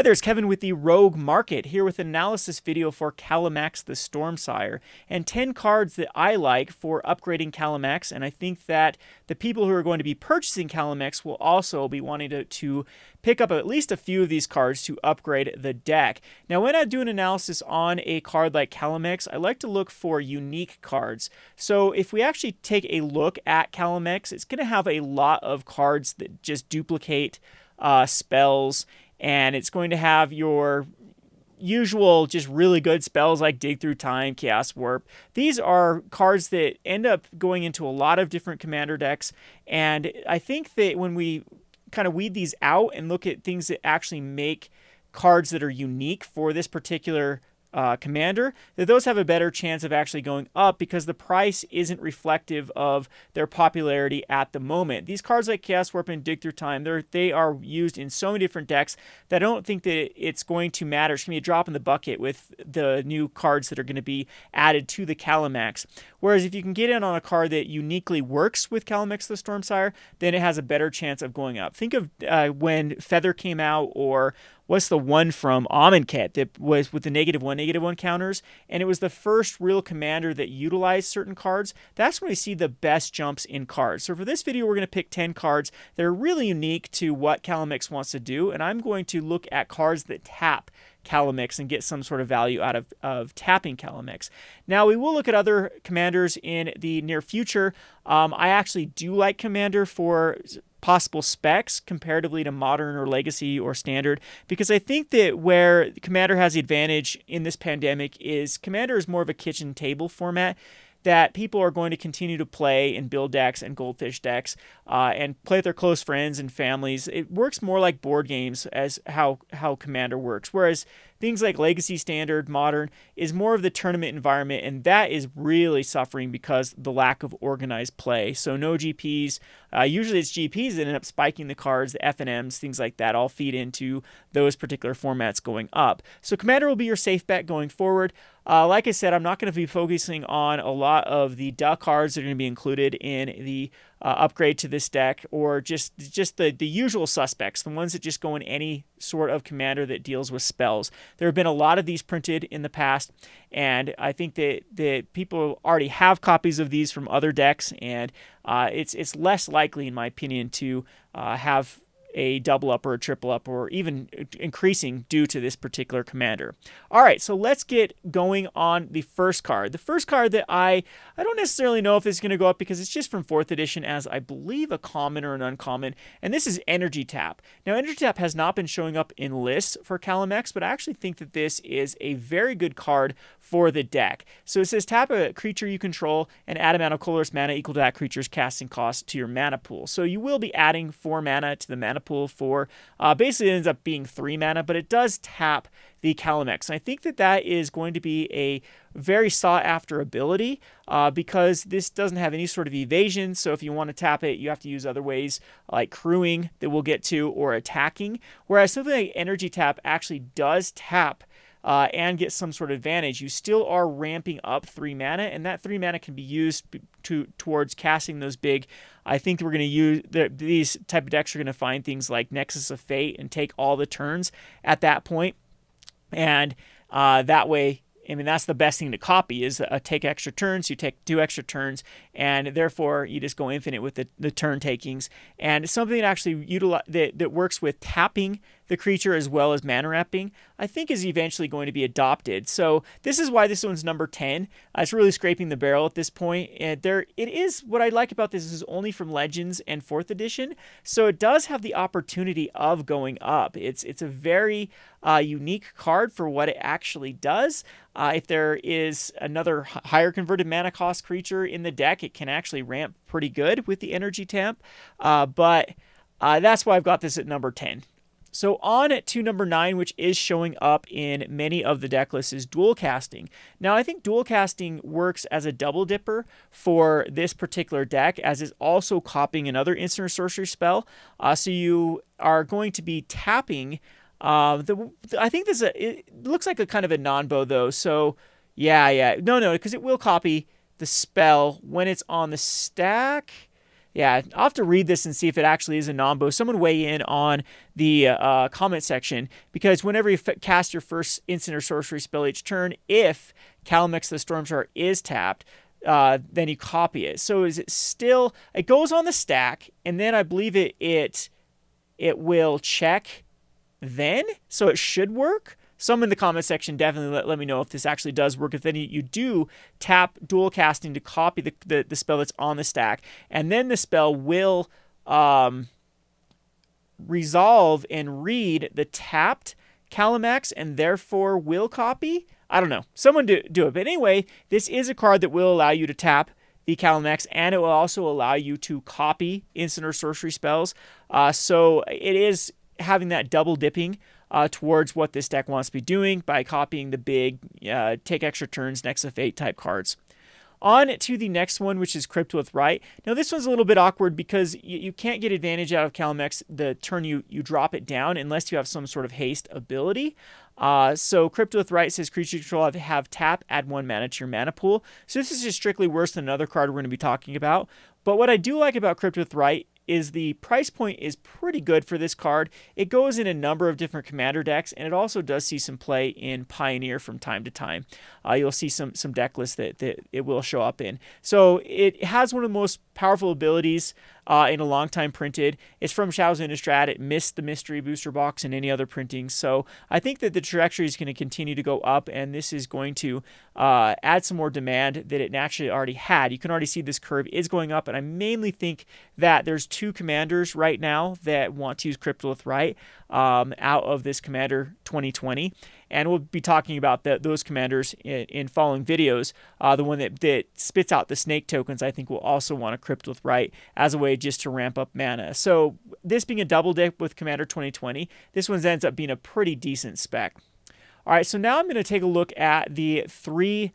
Hi there, it's Kevin with the Rogue Market, here with an analysis video for Kalamax the Stormsire, and 10 cards that I like for upgrading Kalamax, and I think that the people who are going to be purchasing Kalamax will also be wanting to pick up at least a few of these cards to upgrade the deck. Now, when I do an analysis on a card like Kalamax, I like to look for unique cards. So if we actually take a look at Kalamax, it's going to have a lot of cards that just duplicate spells, and it's going to have your usual just really good spells like Dig Through Time, Chaos Warp. These are cards that end up going into a lot of different commander decks, and I think that when we kind of weed these out and look at things that actually make cards that are unique for this particular commander, that those have a better chance of actually going up because the price isn't reflective of their popularity at the moment. These cards like Chaos Warp and Dig Through Time, they are used in so many different decks that I don't think that it's going to matter. It's going to be a drop in the bucket with the new cards that are going to be added to the Kalamax. Whereas if you can get in on a card that uniquely works with Kalamax the Stormsire, then it has a better chance of going up. Think of when Feather came out, or what's the one from Amonkhet that was with the -1/-1 counters, and it was the first real commander that utilized certain cards. That's when we see the best jumps in cards. So for this video, we're going to pick 10 cards that are really unique to what Kalamax wants to do, and I'm going to look at cards that tap Kalamax and get some sort of value out of tapping Kalamax. Now, we will look at other commanders in the near future. I actually do like Commander for possible specs comparatively to Modern or Legacy or Standard, because I think that where Commander has the advantage in this pandemic is Commander is more of a kitchen table format that people are going to continue to play in build decks and goldfish decks and play with their close friends and families. It works more like board games as how Commander works, whereas things like Legacy, Standard, Modern is more of the tournament environment, and that is really suffering because the lack of organized play. So no GPs. Usually it's GPs that end up spiking the cards, the FNMs, things like that, all feed into those particular formats going up. So Commander will be your safe bet going forward. Like I said, I'm not going to be focusing on a lot of the duck cards that are going to be included in the upgrade to this deck, or just the usual suspects, the ones that just go in any sort of commander that deals with spells. There have been a lot of these printed in the past, and I think that people already have copies of these from other decks, and it's less likely, in my opinion, to have a double up or a triple up, or even increasing due to this particular commander. All right, so let's get going on the first card. The first card that I don't necessarily know if it's going to go up because it's just from 4th edition as, I believe, a common or an uncommon, and this is Energy Tap. Now, Energy Tap has not been showing up in lists for Kalamax, but I actually think that this is a very good card for the deck. So it says tap a creature you control and add amount of colorless mana equal to that creature's casting cost to your mana pool. So you will be adding 4 mana to the mana pool for basically it ends up being 3 mana, but it does tap the Kalamax. And I think that that is going to be a very sought after ability because this doesn't have any sort of evasion. So if you want to tap it, you have to use other ways like crewing that we'll get to, or attacking. Whereas something like Energy Tap actually does tap and get some sort of advantage. You still are ramping up 3 mana, and that 3 mana can be used towards casting those big. I think we're going to use these type of decks are going to find things like Nexus of Fate and take all the turns at that point. And that way, I mean, that's the best thing to copy is take extra turns. You take 2 extra turns, and therefore you just go infinite with the turn takings. And something that actually that works with tapping the creature as well as mana wrapping, I think is eventually going to be adopted. So this is why this one's number 10. It's really scraping the barrel at this point. And it is, what I like about this is only from Legends and 4th edition. So it does have the opportunity of going up. It's a very unique card for what it actually does. If there is another higher converted mana cost creature in the deck, it can actually ramp pretty good with the Energy Tap. But that's why I've got this at number 10. So on to number 9, which is showing up in many of the deck lists, is dual casting. Now, I think dual casting works as a double dipper for this particular deck, as it's also copying another instant or sorcery spell. So you are going to be tapping. I think it looks like a kind of a non-bow though. So no, because it will copy the spell when it's on the stack. Yeah, I'll have to read this and see if it actually is a Nombo. Someone weigh in on the comment section, because whenever you cast your first instant or sorcery spell each turn, if Kalamax the Stormshark is tapped, then you copy it. So is it still? It goes on the stack, and then I believe it will check then, so it should work. Some in the comment section definitely let me know if this actually does work. If then you do tap dual casting to copy the spell that's on the stack, and then the spell will resolve and read the tapped Kalamax and therefore will copy. I don't know. Someone do it. But anyway, this is a card that will allow you to tap the Kalamax, and it will also allow you to copy instant or sorcery spells. So it is having that double dipping towards what this deck wants to be doing by copying the big take extra turns next to fate type cards. On to the next one, which is Crypt with Right. Now, this one's a little bit awkward because you can't get advantage out of Kalamax the turn you drop it down unless you have some sort of haste ability. So Crypt with Right says creature control have tap, add 1 mana to your mana pool. So this is just strictly worse than another card we're going to be talking about. But what I do like about Crypt with Right is the price point is pretty good for this card. It goes in a number of different commander decks, and it also does see some play in Pioneer from time to time. You'll see some deck lists that it will show up in. So it has one of the most powerful abilities in a long time printed. It's from Shadow's Innistrad. It missed the mystery booster box and any other printing. So I think that the trajectory is going to continue to go up, and this is going to add some more demand that it naturally already had. You can already see this curve is going up, and I mainly think that there's 2 commanders right now that want to use Crypt with Right out of this Commander 2020. And we'll be talking about those commanders in following videos. The one that spits out the snake tokens, I think, will also want to Crypt with Right as a way just to ramp up mana. So this being a double dip with Commander 2020, this one ends up being a pretty decent spec. All right, so now I'm going to take a look at the 3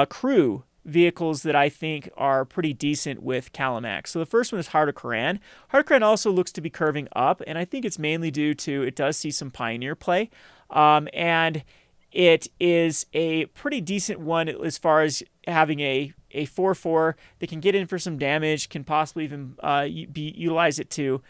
crew vehicles that I think are pretty decent with Kalamax. So the first one is Heart of Karan. Heart of Karan also looks to be curving up, and I think it's mainly due to it does see some Pioneer play. And it is a pretty decent one as far as having a 4/4 that can get in for some damage, can possibly even utilize it to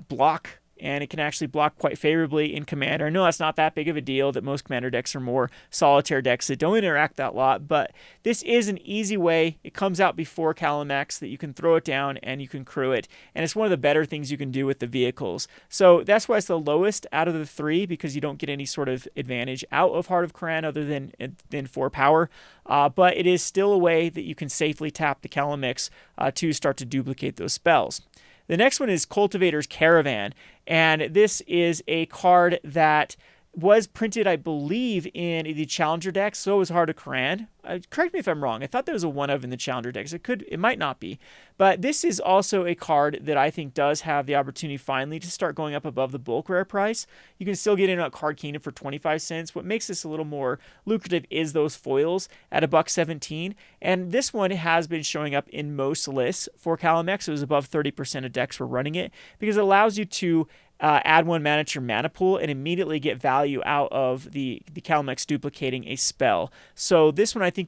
block, and it can actually block quite favorably in Commander. I know that's not that big of a deal, that most Commander decks are more solitaire decks that don't interact that lot, but this is an easy way. It comes out before Kalamax that you can throw it down and you can crew it, and it's one of the better things you can do with the vehicles. So that's why it's the lowest out of the 3, because you don't get any sort of advantage out of Heart of Karan other than 4 power, but it is still a way that you can safely tap the Kalamax to start to duplicate those spells. The next one is Cultivators Caravan, and this is a card that was printed, I believe, in the Challenger deck, so it was Heart of Karan. Correct me if I'm wrong. I thought there was a one of in the Challenger decks. It might not be. But this is also a card that I think does have the opportunity finally to start going up above the bulk rare price. You can still get in at Card Kingdom for 25 cents. What makes this a little more lucrative is those foils at $1.17. And this one has been showing up in most lists for Kalamax. It was above 30% of decks were running it, because it allows you to add 1 mana to your mana pool and immediately get value out of the Kalamax duplicating a spell. So this one I think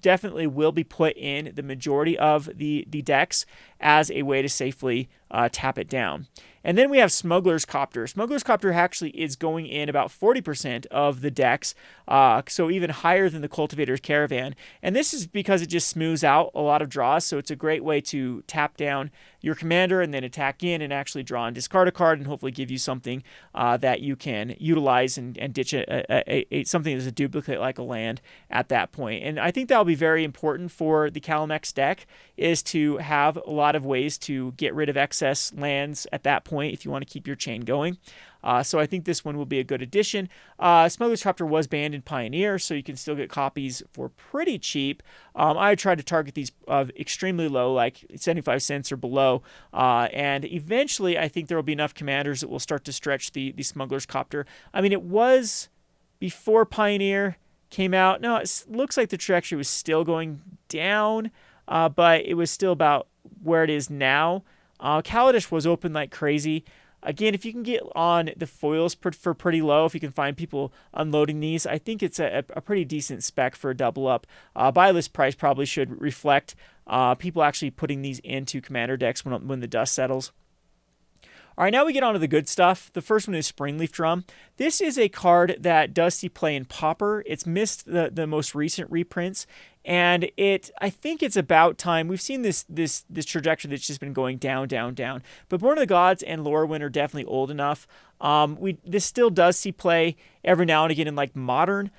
definitely will be put in the majority of the decks as a way to safely tap it down. And then we have Smugglers Chopper. Smugglers Chopper actually is going in about 40% of the decks, so even higher than the Cultivators Caravan. And this is because it just smooths out a lot of draws, so it's a great way to tap down your commander and then attack in and actually draw and discard a card and hopefully give you something that you can utilize and ditch something that's a duplicate like a land at that point. And I think that'll be very important for the Kalamax deck, is to have a lot of ways to get rid of excess lands at that point if you want to keep your chain going. So I think this one will be a good addition. Smugglers Chopper was banned in Pioneer, so you can still get copies for pretty cheap. I tried to target these extremely low, like 75 cents or below, and eventually I think there will be enough commanders that will start to stretch the Smugglers Chopper. I mean, it was before Pioneer came out. No, it looks like the trajectory was still going down, but it was still about where it is now. Kaladesh was open like crazy. Again, if you can get on the foils for pretty low, if you can find people unloading these, I think it's a pretty decent spec for a double up. Buy list price probably should reflect people actually putting these into commander decks when the dust settles. All right, now we get on to the good stuff. The first one is Springleaf Drum. This is a card that does see play in Pauper. It's missed the most recent reprints, and I think it's about time. We've seen this trajectory that's just been going down, down, down. But Born of the Gods and Lorwyn are definitely old enough. This still does see play every now and again in like Modern,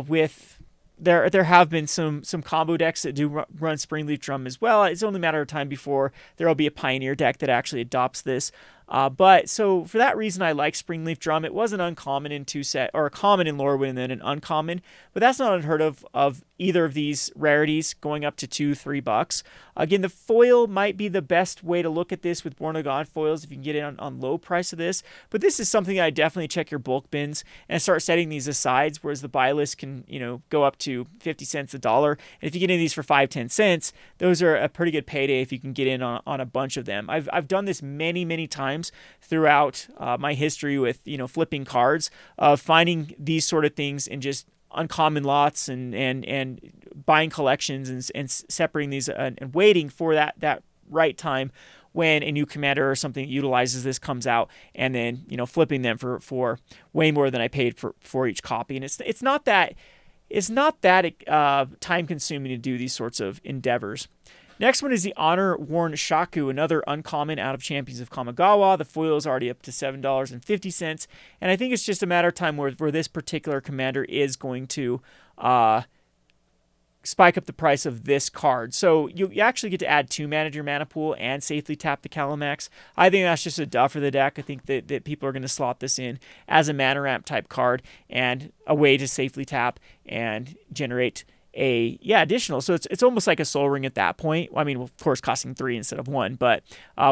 with. There have been some combo decks that do run Springleaf Drum as well. It's only a matter of time before there will be a Pioneer deck that actually adopts this. But so for that reason, I like Springleaf Drum. It was an uncommon in a common in Lorwyn and then an uncommon, but that's not unheard of either of these rarities going up to $2-3. Again, the foil might be the best way to look at this with Born of God foils if you can get it on low price of this. But this is something I definitely check your bulk bins and start setting these aside, whereas the buy list can go up to 50 cents a dollar. And if you get in these for 5-10 cents, those are a pretty good payday if you can get in on a bunch of them. I've done this many times throughout my history with flipping cards, of finding these sort of things in just uncommon lots and buying collections and separating these and waiting for that right time when a new commander or something that utilizes this comes out, and then flipping them for way more than I paid for each copy. And it's not that time consuming to do these sorts of endeavors. Next one is the Honor-Worn Shaku, another uncommon out of Champions of Kamigawa. The foil is already up to $7.50, and I think it's just a matter of time where this particular commander is going to spike up the price of this card. So you actually get to add 2 mana to your mana pool and safely tap the Kalamax. I think that's just a duff for the deck. I think that people are going to slot this in as a mana ramp type card and a way to safely tap and generate additional. So it's almost like a Soul Ring at that point. I mean, of course, costing 3 instead of 1, but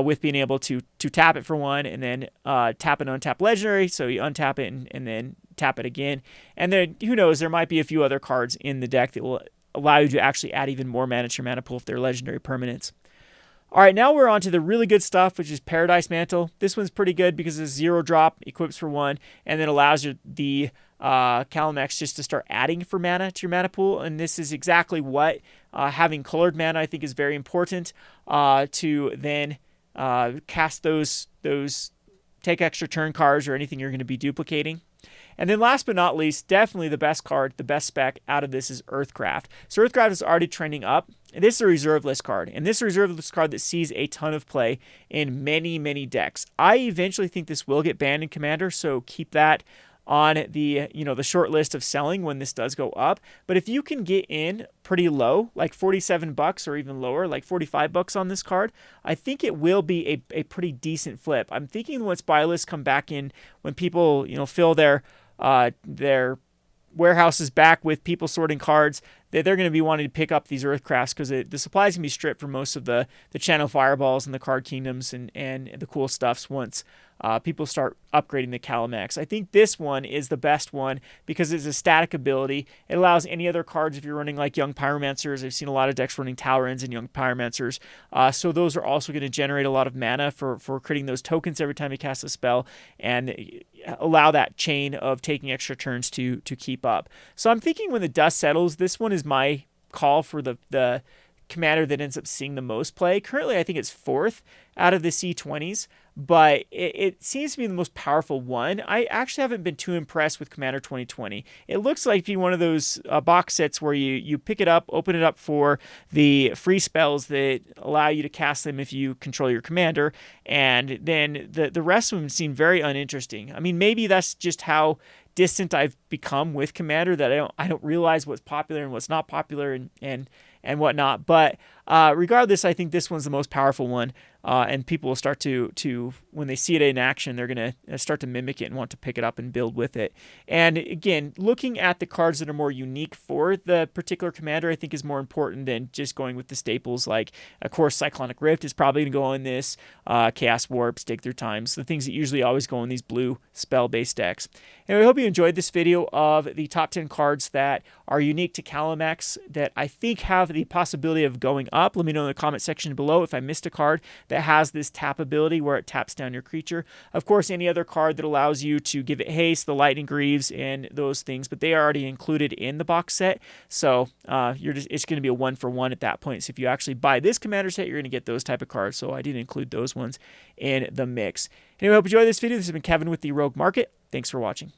with being able to tap it for 1 and then tap an untap legendary, so you untap it and then tap it again. And then who knows, there might be a few other cards in the deck that will allow you to actually add even more mana to your mana pool if they're legendary permanents. All right, now we're on to the really good stuff, which is Paradise Mantle. This one's pretty good because it's 0 drop, equips for 1, and then allows the Kalamax just to start adding for mana to your mana pool. And this is exactly what having colored mana I think is very important to then cast those take extra turn cards or anything you're going to be duplicating. And then last but not least, definitely the best card, the best spec out of this is Earthcraft. So Earthcraft is already trending up. And this is a reserve list card. And this is a reserve list card that sees a ton of play in many decks. I eventually think this will get banned in Commander, so keep that on the the short list of selling when this does go up. But if you can get in pretty low, like $47 or even lower, like $45 on this card, I think it will be a pretty decent flip. I'm thinking once buy lists come back in, when people fill their warehouses back with people sorting cards, they're going to be wanting to pick up these Earthcrafts because the supplies can be stripped for most of the Channel Fireballs and the Card Kingdoms and the cool stuffs once people start upgrading the Kalamax. I think this one is the best one because it's a static ability. It allows any other cards, if you're running like Young Pyromancers. I've seen a lot of decks running Talrins and Young Pyromancers. So those are also going to generate a lot of mana for creating those tokens every time you cast a spell and allow that chain of taking extra turns to keep up. So I'm thinking when the dust settles, this one is my call for the commander that ends up seeing the most play. Currently, I think it's 4th out of the C20s, but it seems to be the most powerful one. I actually haven't been too impressed with Commander 2020. It looks like one of those box sets where you pick it up, open it up for the free spells that allow you to cast them if you control your commander, and then the rest of them seem very uninteresting. I mean, maybe that's just how distant I've become with Commander, that I don't realize what's popular and what's not popular and whatnot. But regardless, I think this one's the most powerful one, and people will start to when they see it in action, they're going to start to mimic it and want to pick it up and build with it. And again, looking at the cards that are more unique for the particular commander, I think is more important than just going with the staples. Like, of course, Cyclonic Rift is probably going to go in this, Chaos Warps, Dig Through Times, the things that usually always go in these blue spell-based decks. And I hope you enjoyed this video of the top 10 cards that are unique to Kalamax that I think have the possibility of going up. Let me know in the comment section below if I missed a card that that has this tap ability where it taps down your creature. Of course, any other card that allows you to give it haste, the Lightning Greaves, and those things, but they are already included in the box set. So it's going to be a 1-for-1 at that point. So if you actually buy this commander set, you're going to get those type of cards. So I didn't include those ones in the mix. Anyway, I hope you enjoyed this video. This has been Kevin with the Rogue Market. Thanks for watching.